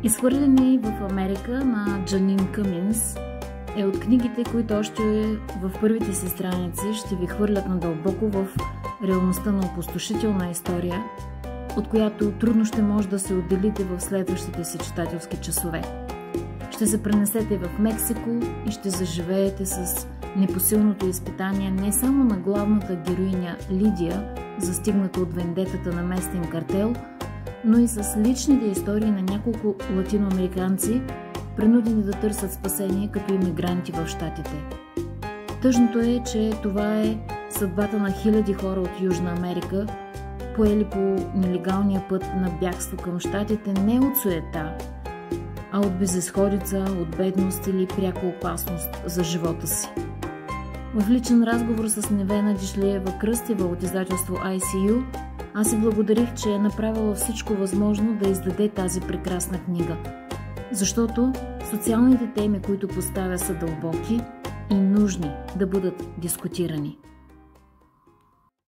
Изхвърляне в Америка на Джанин Къминс е от книгите, които още в първите си страници ще ви хвърлят надълбоко в реалността на опустошителна история, от която трудно ще може да се отделите в следващите си читателски часове. Ще се пренесете в Мексико и ще заживеете с непосилното изпитание не само на главната героиня Лидия, застигната от вендетата на местен картел, но и с личните истории на няколко латиноамериканци, принудени да търсят спасение като имигранти в щатите. Тъжното е, че това е съдбата на хиляди хора от Южна Америка, поели по нелегалния път на бягство към щатите не от суета, а от безизходица, от бедност или пряка опасност за живота си. В личен разговор с Невена Дишлиева-Кръстева от издателство ICU, аз си благодарих, че е направила всичко възможно да издаде тази прекрасна книга, защото социалните теми, които поставя, са дълбоки и нужни да бъдат дискутирани.